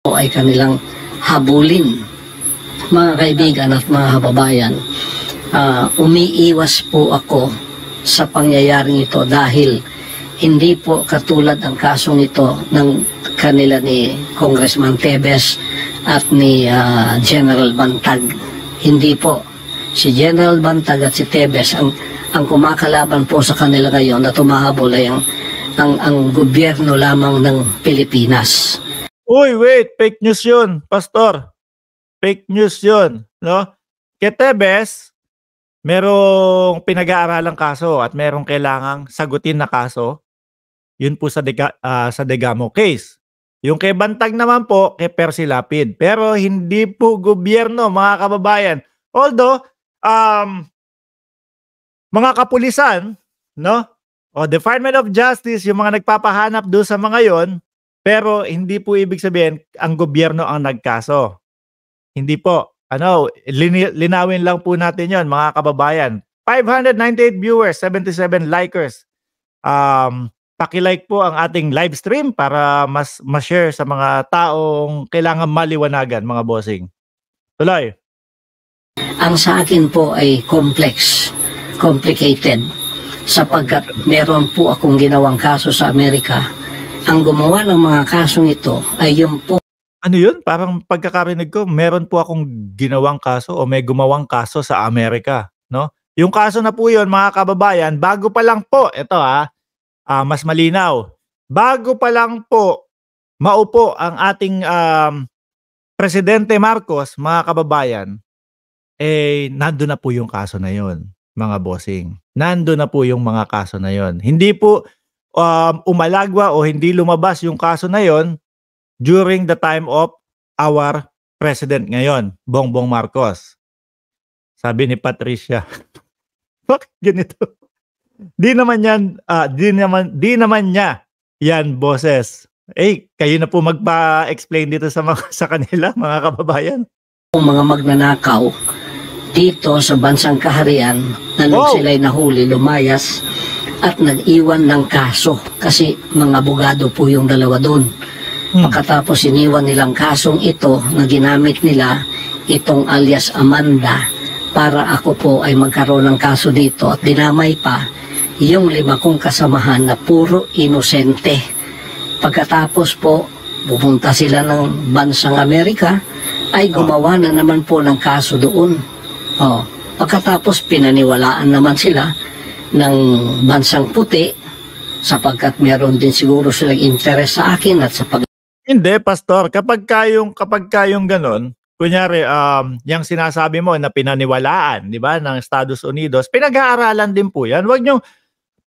ay kanilang habulin. Mga kaibigan at mga kababayan, umiiwas po ako sa pangyayaring ito dahil hindi po katulad ang kasong ito ng kanila ni Congressman Tevez at ni General Bantag. Hindi po. Si General Bantag at si Tevez ang kumakalaban po sa kanila ngayon na tumahabol ay ang gobyerno lamang ng Pilipinas. Uy, wait, fake news yun, Pastor. Fake news yun, no? Kay Tevez, merong pinag-aaralang kaso at merong kailangang sagutin na kaso. Yun po sa Degamo case. Yung kay Bantag naman po, kay Percy Lapid. Pero hindi po gobyerno, mga kababayan. Although, mga kapulisan, no? O Department of Justice, yung mga nagpapahanap doon sa mga yon, pero hindi po ibig sabihin ang gobyerno ang nagkaso. Hindi po. Linawin lang po natin yon, mga kababayan. 598 viewers, 77 likers. Paki-like po ang ating live stream para mas ma-share sa mga taong kailangan maliwanagan, mga bossing. Tuloy. Ang sa akin po ay complicated, sapagkat meron po akong ginawang kaso sa Amerika. Ang gumawa ng mga kasong ito ay yung po. Ano yun? Parang pagkakarinig ko, meron po akong ginawang kaso o may gumawang kaso sa Amerika, no? Yung kaso na po yun, mga kababayan, bago pa lang po, ito mas malinaw. Bago pa lang po maupo ang ating Presidente Marcos, mga kababayan, nando na po yung kaso na yun, mga bossing. Nando na po yung mga kaso na yun. Hindi po umalagwa o hindi lumabas yung kaso na yon during the time of our president ngayon, Bongbong Marcos. Sabi ni Patricia, bakit ganito? Di naman niya yan, bosses. Kayo na po magpa-explain dito sa kanila, mga kababayan. Ang mga magnanakaw dito sa bansang kaharian na nung sila'y nahuli, lumayas at nag-iwan ng kaso kasi mga abogado po yung dalawa doon. Pagkatapos iniwan nilang kasong ito na ginamit nila itong alias Amanda para ako po ay magkaroon ng kaso dito at dinamay pa yung 5 kong kasamahan na puro inosente. Pagkatapos po pupunta sila ng bansang Amerika ay gumawa na naman po ng kaso doon. Pagkatapos pinaniwalaan naman sila ng bansang puti sapagkat meron din siguro silang interes sa akin at sa Hindi, Pastor. Kapag kayong ganon, kunyari, yung sinasabi mo na pinaniwalaan, di ba, ng Estados Unidos, pinag-aaralan din po yan. Wag nyo,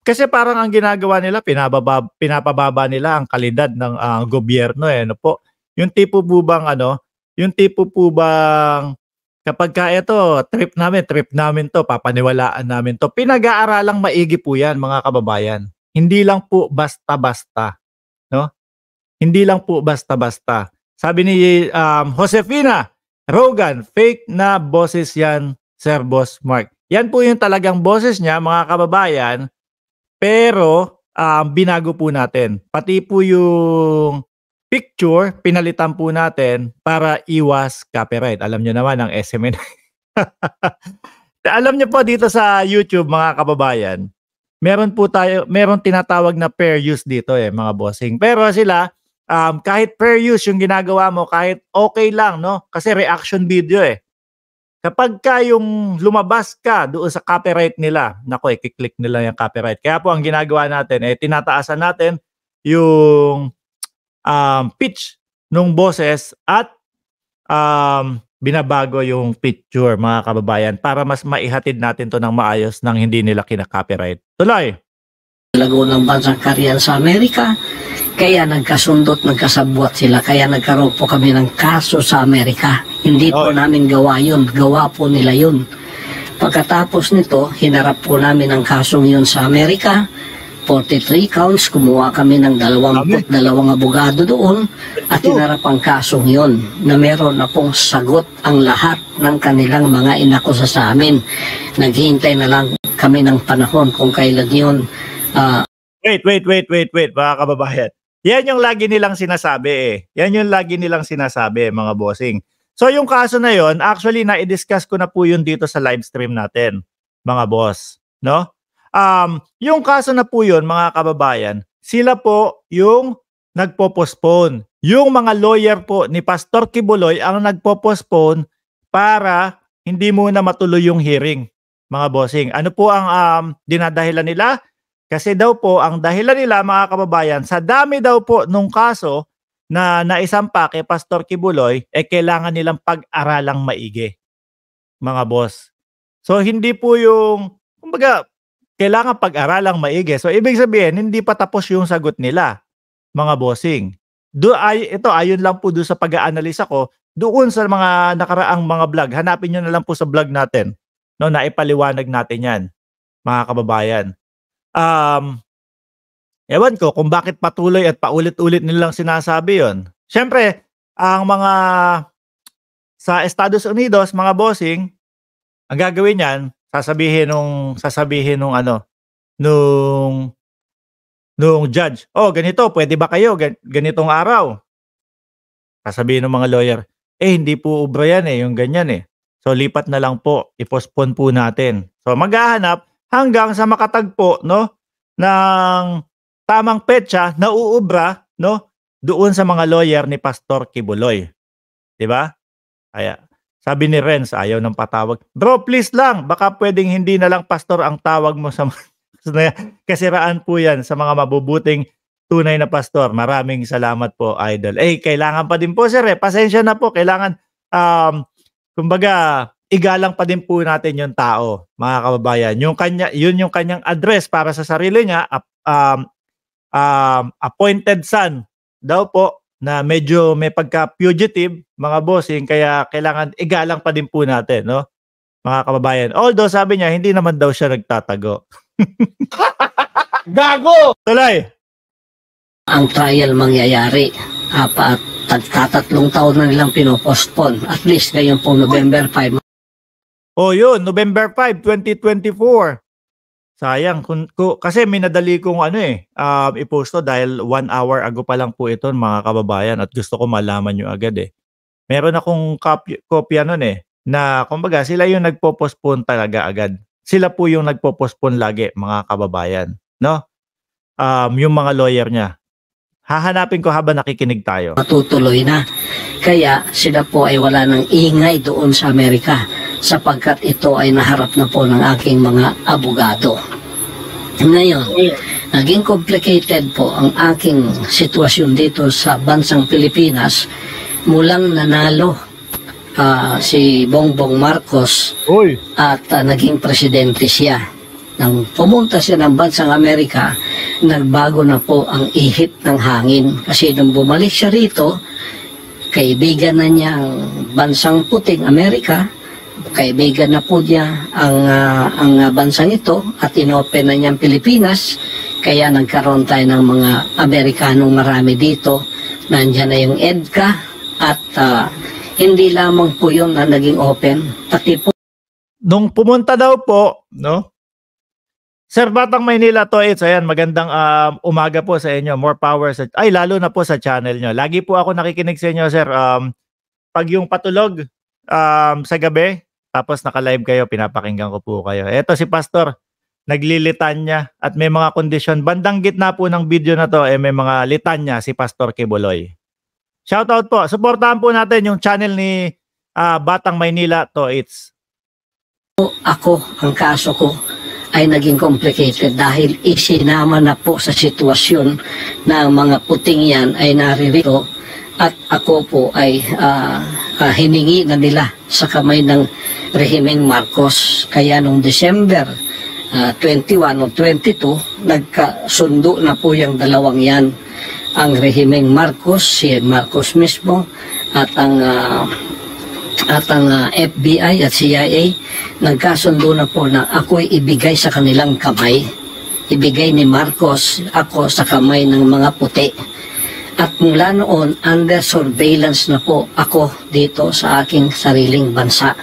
kasi parang ang ginagawa nila, pinapababa nila ang kalidad ng gobyerno. Ano po? Yung tipo po bang, kapag trip namin to, papaniwalaan namin to, pinag-aaralang maigi po yan, mga kababayan. Hindi lang po basta-basta. No? Hindi lang po basta-basta. Sabi ni Josefina Rogan, fake na boses yan, Sir Boss Mark. Yan po yung talagang boses niya, mga kababayan, pero binago po natin. Pati po yung picture, pinalitan po natin para iwas copyright. Alam nyo naman ang SMN. Alam nyo po dito sa YouTube, mga kababayan, meron tinatawag na fair use dito mga bossing. Pero sila, kahit fair use yung ginagawa mo, kahit okay lang, no? Kasi reaction video Kapag yung lumabas ka doon sa copyright nila, nako, i-click nila yung copyright. Kaya po ang ginagawa natin, tinataasan natin yung pitch nung boses at binabago yung picture, mga kababayan, para mas maihatid natin to ng maayos nang hindi nila kinaka-copyright. Tuloy! Lago ng bansang kaharian sa Amerika, kaya nagkasundot, nagkasabwat sila, kaya nagkaroon po kami ng kaso sa Amerika. Hindi po namin gawa yun, gawa po nila yun. Pagkatapos nito, hinarap po namin ang kasong yun sa Amerika. 43 counts, kumuha kami ng 22 abogado doon at hinarap ang kasong yun na meron na pong sagot ang lahat ng kanilang mga inakusa sa amin. Naghihintay na lang kami ng panahon kung kailan yun. Wait, mga kababayan. Yan yung lagi nilang sinasabi eh. Yan yung lagi nilang sinasabi, mga bossing. So yung kaso na yon, actually na-discuss ko na po yun dito sa live stream natin, mga boss, no? Yung kaso na po yun, mga kababayan, sila po yung nagpo-postpone. Yung mga lawyer po ni Pastor Kibuloy ang nagpo-postpone para hindi muna matuloy yung hearing, mga bossing. Ano po ang dinadahilan nila? Kasi daw po, ang dahilan nila, mga kababayan, sa dami daw po nung kaso na naisampa kay Pastor Kibuloy, kailangan nilang pag-aralang maigi, mga boss. So, hindi po yung, kumbaga, kailangan pag-aralang maigi. So, ibig sabihin, hindi pa tapos yung sagot nila, mga bossing. Ito, ayon lang po doon sa pag-aanalisa ko, doon sa mga nakaraang mga vlog. Hanapin nyo na lang po sa vlog natin. No, naipaliwanag natin yan, mga kababayan. Ewan ko kung bakit patuloy at paulit-ulit nilang sinasabi yon. Siyempre, ang mga sa Estados Unidos, mga bossing, ang gagawin niyan, sasabihin nung nung judge, "Oh, ganito, pwede ba kayo ganitong araw?" Sasabihin ng mga lawyer, hindi po ubra yan yung ganyan So lipat na lang po, i-postpone po natin. So maghahanap hanggang sa makatagpo ng tamang petsa na uubra doon sa mga lawyer ni Pastor Kibuloy. 'Di ba? Kaya sabi ni Renz, ayaw ng patawag. Bro, please lang, baka pwedeng hindi na lang pastor ang tawag mo sa kasiraan po yan sa mga mabubuting tunay na pastor. Maraming salamat po, idol. Kailangan pa din po, sir. Pasensya na po. Kailangan, kumbaga, igalang pa din po natin yung tao, mga kababayan. Yun yung kanyang address para sa sarili niya, appointed son daw po, na medyo may pagka-fugitive, mga bossing, kaya kailangan igalang pa din po natin, mga kababayan. Although, sabi niya, hindi naman daw siya nagtatago. Gago! Tuloy! Ang trial mangyayari. Tatatlong taon na nilang pinopostpone. At least ngayon po November 5. Yun, November 5, 2024. Sayang, kasi minadali kong i-post to dahil 1 hour ago pa lang po ito, mga kababayan, at gusto ko malaman nyo agad Meron akong kopya nun na kumbaga sila yung nagpo-postpone talaga agad. Sila po yung nagpo-postpone lagi, mga kababayan. No? Yung mga lawyer niya. Hahanapin ko habang nakikinig tayo. Matutuloy na. Kaya sila po ay wala ng ingay doon sa Amerika sapagkat ito ay naharap na po ng aking mga abogado. Ngayon, naging complicated po ang aking sitwasyon dito sa bansang Pilipinas mulang nanalo si Bongbong Marcos at naging presidente siya. Nang pumunta siya ng bansang Amerika, nagbago na po ang ihip ng hangin. Kasi nung bumalik siya rito, kaibigan na niya ang bansang puting Amerika, kaibigan na po niya ang bansang ito at inopen na niya ang Pilipinas. Kaya nagkaroon tayo ng mga Amerikanong marami dito. Nandiyan na yung EDCA at hindi lamang po yun na naging open, pati po. Nung pumunta daw po, Sir Batang Maynila to, ayan, magandang umaga po sa inyo. More power lalo na po sa channel nyo. Lagi po ako nakikinig sa inyo, sir. Pag yung patulog sa gabi, tapos naka-live kayo, pinapakinggan ko po kayo. Eto si Pastor, naglilitanya at may mga kondisyon. Bandang gitna po ng video na to, may mga litanya si Pastor Kibuloy. Shoutout po. Suportahan po natin yung channel ni Batang Maynila to. Ako, ang kaso ko ay naging complicated dahil isinama na po sa sitwasyon na mga puting yan ay naririto at ako po ay hiningi na nila sa kamay ng rehimeng Marcos. Kaya noong December 21 o 22, nagkasundo na po yung dalawang yan. Ang rehimeng Marcos, si Marcos mismo, at ang FBI at CIA, nagkasundo na po na ako'y ibigay sa kanilang kamay. Ibigay ni Marcos ako sa kamay ng mga puti. At mula noon, under surveillance na po ako dito sa aking sariling bansa.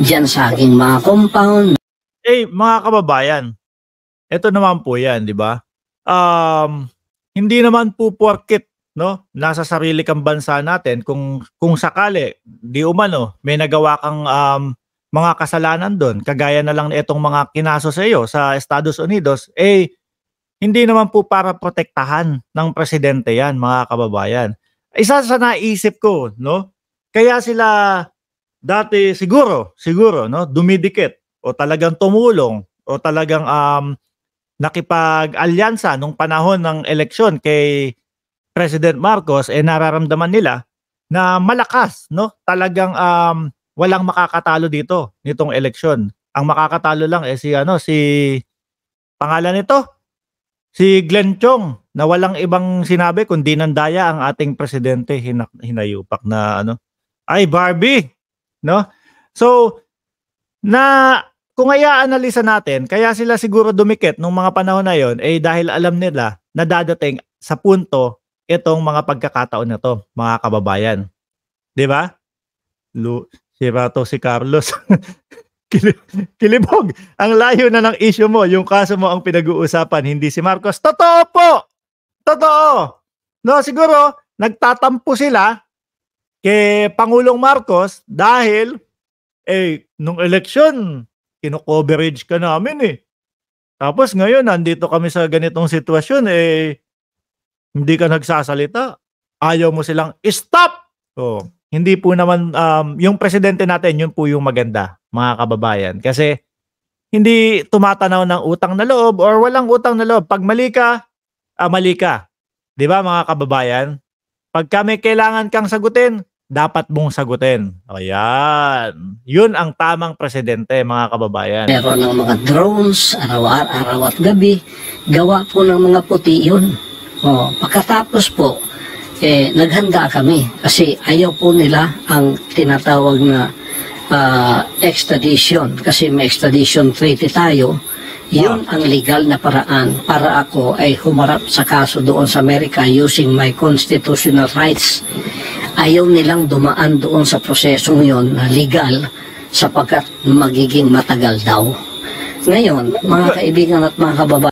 Diyan sa aking mga compound. Mga kababayan, ito naman po yan, di ba? hindi naman po porket, no, nasa sarili kang bansa natin, kung sakali di umano may nagawa kang mga kasalanan doon, kagaya na lang itong mga kinaso sa iyo sa Estados Unidos, hindi naman po para protektahan ng presidente 'yan, mga kababayan. Isa sa naisip ko, no, kaya sila dati siguro, no, dumidikit o talagang tumulong o talagang nakipag-alyansa nung panahon ng eleksyon kay President Marcos, nararamdaman nila na malakas, no? Talagang walang makakatalo dito nitong eleksyon. Ang makakatalo lang si pangalan nito, si Glenn Chong, na walang ibang sinabi kundi nandaya ang ating presidente, hinayupak na ay Barbie, no? So kung i-analisa natin, kaya sila siguro dumikit nung mga panahon na yon, dahil alam nila na dadating sa punto itong mga pagkakataon na to, mga kababayan. 'Di ba? Sira to si Carlos. Kilibog. Ang layo na ng issue mo, yung kaso mo ang pinag-uusapan, hindi si Marcos. Totoo po! Totoo! No, siguro, nagtatampo sila kay Pangulong Marcos dahil, nung eleksyon, kino-coverage ka namin Tapos ngayon, nandito kami sa ganitong sitwasyon, hindi ka nagsasalita. Ayaw mo silang stop! Hindi po naman, yung presidente natin, yun po yung maganda, mga kababayan. Kasi hindi tumatanaw ng utang na loob or walang utang na loob. Pag mali ka, mali ka. Di ba, mga kababayan? Pag may kailangan kang sagutin, dapat mong sagutin. Ayan. Yun ang tamang presidente, mga kababayan. Meron ng mga drones, araw at gabi. Gawa po ng mga puti yun. Pagkatapos po, naghanda kami kasi ayaw po nila ang tinatawag na extradition, kasi may extradition treaty tayo. Yun ang legal na paraan para ako ay humarap sa kaso doon sa Amerika using my constitutional rights. Ayaw nilang dumaan doon sa prosesong yon na legal sapagkat magiging matagal daw. Ngayon, mga kaibigan at mga kababayan,